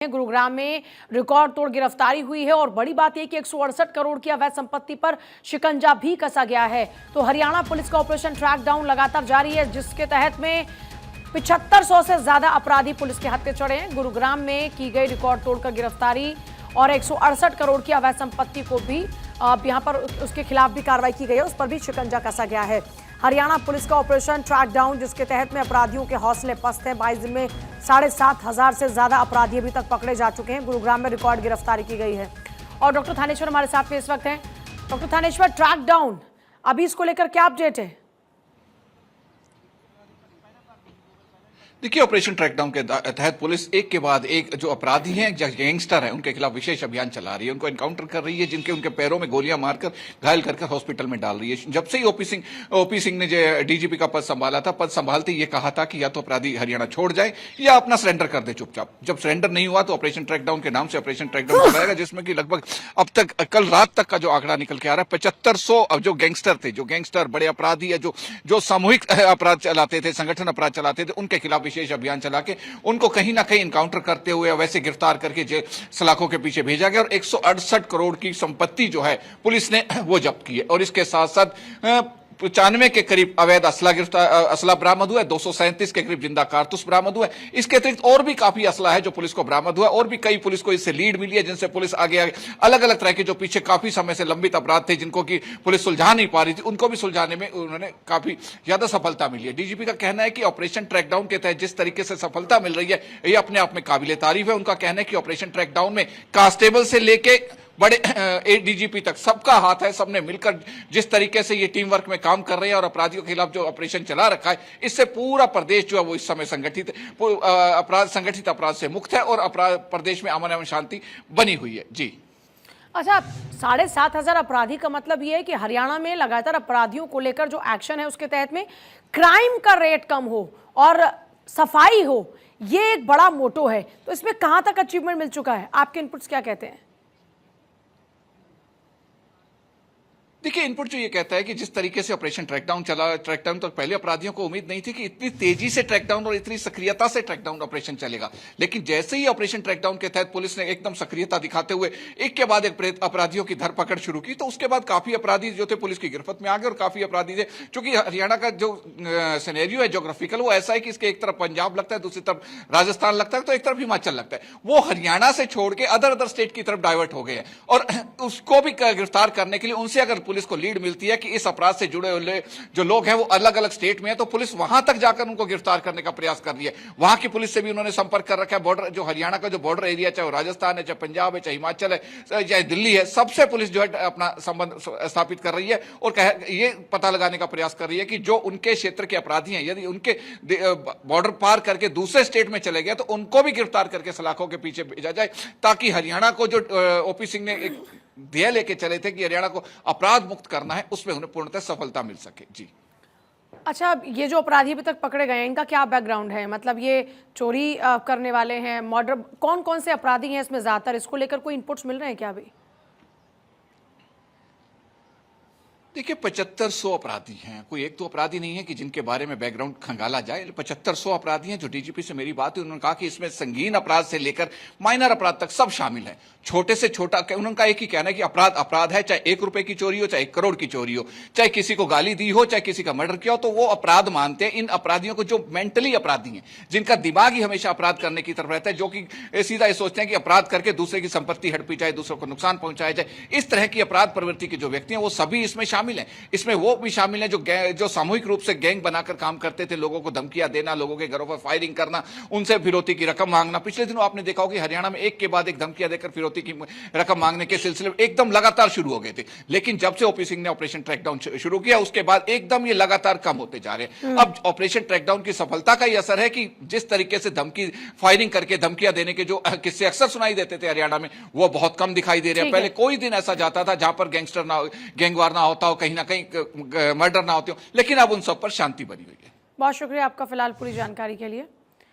गुरुग्राम में रिकॉर्ड तोड़ गिरफ्तारी हुई है और बड़ी बात यह कि 168 करोड़ की अवैध संपत्ति पर शिकंजा भी कसा गया है। तो हरियाणा पुलिस का ऑपरेशन ट्रैक डाउन लगातार जारी है, जिसके तहत में 7500 से ज्यादा अपराधी पुलिस के हत्थे चढ़े हैं। गुरुग्राम में की गई रिकॉर्ड तोड़कर गिरफ्तारी और 168 करोड़ की अवैध संपत्ति को भी यहां पर उसके खिलाफ भी कार्रवाई की गई है, उस पर भी शिकंजा कसा गया है। हरियाणा पुलिस का ऑपरेशन ट्रैक डाउन, जिसके तहत में अपराधियों के हौसले पस्त है। 22 दिन में 7,500 से ज्यादा अपराधी अभी तक पकड़े जा चुके हैं। गुरुग्राम में रिकॉर्ड गिरफ्तारी की गई है। और डॉक्टर थानेश्वर हमारे साथ में इस वक्त हैं। डॉक्टर थानेश्वर, ट्रैक डाउन अभी इसको लेकर क्या अपडेट है? देखिए, ऑपरेशन ट्रैकडाउन के तहत पुलिस एक के बाद एक जो अपराधी हैं, जो गैंगस्टर हैं, उनके खिलाफ विशेष अभियान चला रही है। उनको एनकाउंटर कर रही है, जिनके उनके पैरों में गोलियां मारकर घायल कर हॉस्पिटल में डाल रही है। जब से ही ओपी सिंह ने जो डीजीपी का पद संभाला था, पद संभालते ये कहा था कि या तो अपराधी हरियाणा छोड़ जाए या अपना सरेंडर कर दे चुपचाप। जब सरेंडर नहीं हुआ तो ऑपरेशन ट्रैकडाउन के नाम से ऑपरेशन ट्रैकडाउन चलाएगा, जिसमें कि लगभग अब तक कल रात तक का जो आंकड़ा निकल के आ रहा है, 7500 जो गैंगस्टर थे, जो गैंगस्टर बड़े अपराधी है, जो सामूहिक अपराध चलाते थे, संगठन अपराध चलाते थे, उनके खिलाफ विशेष अभियान चला उनको कहीं ना कहीं इनकाउंटर करते हुए वैसे गिरफ्तार करके सलाखों के पीछे भेजा गया और 168 करोड़ की संपत्ति जो है पुलिस ने वो जब्त की है। और इसके साथ साथ 95 के करीब अवैध असला बरामद हुआ है, 237 के करीब जिंदा कारतूस बरामद हुआ है। इसके अतिरिक्त और भी काफी असला है जो पुलिस को बरामद हुआ है और भी कई पुलिस को इससे लीड मिली है, जिनसे पुलिस आगे अलग अलग तरह के जो पीछे काफी समय से लंबित अपराध थे, जिनको की पुलिस सुलझा नहीं पा रही थी, उनको भी सुलझाने में उन्होंने काफी ज्यादा सफलता मिली है। डीजीपी का कहना है कि ऑपरेशन ट्रैकडाउन के तहत जिस तरीके से सफलता मिल रही है, ये अपने आप में काबिले तारीफ है। उनका कहना है कि ऑपरेशन ट्रैकडाउन में कांस्टेबल से लेके बड़े एडीजीपी तक सबका हाथ है। सबने मिलकर जिस तरीके से ये टीम वर्क में काम कर रहे हैं और अपराधियों के खिलाफ जो ऑपरेशन चला रखा है, इससे पूरा प्रदेश जो है वो इस समय संगठित अपराध से मुक्त है और प्रदेश में अमन एवं शांति बनी हुई है। जी अच्छा, 7,500 अपराधी का मतलब ये है कि हरियाणा में लगातार अपराधियों को लेकर जो एक्शन है उसके तहत में क्राइम का रेट कम हो और सफाई हो, ये एक बड़ा मोटो है। तो इसमें कहां तक अचीवमेंट मिल चुका है? आपके इनपुट्स क्या कहते हैं? देखिए, इनपुट जो ये कहता है कि जिस तरीके से ऑपरेशन ट्रैकडाउन चला, ट्रैकडाउन तो पहले अपराधियों को उम्मीद नहीं थी कि इतनी तेजी से ट्रैकडाउन और इतनी सक्रियता से ट्रैकडाउन ऑपरेशन चलेगा। लेकिन जैसे ही ऑपरेशन ट्रैकडाउन के तहत पुलिस ने एकदम सक्रियता दिखाते हुए एक के बाद एक अपराधियों की धरपकड़ शुरू की, तो उसके बाद काफी अपराधी जो थे पुलिस की गिरफ्त में आ गए और काफी अपराधी थे। चूंकि हरियाणा का जो सिनेरियो है जोग्राफिकल, वो ऐसा है कि इसके एक तरफ पंजाब लगता है, दूसरी तरफ राजस्थान लगता है, तो एक तरफ हिमाचल लगता है। वो हरियाणा से छोड़ के अदर स्टेट की तरफ डाइवर्ट हो गए हैं और उसको भी गिरफ्तार करने के लिए उनसे अगर पुलिस को लीड मिलती है कि इस अपराध से जुड़े हुए जो लोग हैं वो अलग अलग स्टेट में है, तो पुलिस वहां तक जाकर उनको गिरफ्तार करने का प्रयास कर रही है। वहां की पुलिस से भी उन्होंने संपर्क कर रखा है। बॉर्डर जो हरियाणा का जो बॉर्डर एरिया, चाहे वो राजस्थान है, चाहे पंजाब है, चाहे हिमाचल है, चाहे दिल्ली है, सबसे पुलिस जो है अपना संबंध स्थापित कर रही है और ये पता लगाने का प्रयास कर रही है कि जो उनके क्षेत्र के अपराधी हैं, यदि उनके बॉर्डर पार करके दूसरे स्टेट में चले गए तो उनको भी गिरफ्तार करके सलाखों के पीछे भेजा जाए, ताकि हरियाणा को जो ओपी सिंह ने एक ध्येय लेके चले थे कि हरियाणा को अपराध मुक्त करना है, उसमें उन्हें पूर्णतः सफलता मिल सके। जी अच्छा, ये जो अपराधी अभी तक पकड़े गए हैं, इनका क्या बैकग्राउंड है? मतलब ये चोरी करने वाले हैं, मर्डर, कौन कौन से अपराधी हैं इसमें ज्यादातर? इसको लेकर कोई इनपुट्स मिल रहे हैं क्या अभी? देखिए, 7500 अपराधी हैं। कोई एक तो अपराधी नहीं है कि जिनके बारे में बैकग्राउंड खंगाला जाए। 7500 अपराधी हैं। जो डीजीपी से मेरी बात हुई, उन्होंने कहा कि इसमें संगीन अपराध से लेकर माइनर अपराध तक सब शामिल है। छोटे से छोटा, उनका एक ही कहना है कि अपराध अपराध है, चाहे 1 रुपए की चोरी हो, चाहे 1 करोड़ की चोरी हो, चाहे किसी को गाली दी हो, चाहे किसी का मर्डर किया हो, तो वो अपराध मानते हैं। इन अपराधियों को, जो मेंटली अपराधी हैं, जिनका दिमाग ही हमेशा अपराध करने की तरफ रहता है, जो कि सीधा ये सोचते हैं कि अपराध करके दूसरे की संपत्ति हड़पी जाए, दूसरों को नुकसान पहुंचाया जाए, इस तरह की अपराध प्रवृत्ति के जो व्यक्ति हैं वो सभी इसमें शामिल हैं। इसमें वो भी शामिल है जो सामूहिक रूप से गैंग बनाकर काम करते थे, लोगों को धमकियां देना, लोगों के घरों पर फायरिंग करना, उनसे फिरौती की रकम मांगना। पिछले दिनों आपने देखा होगा कि हरियाणा में एक के बाद एक धमकियां देकर फिरौती की रकम मांगने के सिलसिले एकदम लगातार शुरू हो गए थे। लेकिन जब से ओपी सिंह ने ऑपरेशन ट्रैकडाउन शुरू किया, उसके बाद एकदम ये लगातार कम होते जा रहे हैं। अब ऑपरेशन ट्रैकडाउन की सफलता का यह असर है कि जिस तरीके से फायरिंग करके धमकियां देने के जो किस्से अक्सर सुनाई देते थे हरियाणा में, वो बहुत कम दिखाई दे रहे हैं। पहले कोई दिन ऐसा जाता था जहां पर गैंगवार ना होता हो, कहीं ना कहीं मर्डर ना होते हो, लेकिन अब उन सब पर शांति बनी हुई है। बहुत शुक्रिया आपका फिलहाल पूरी जानकारी के लिए।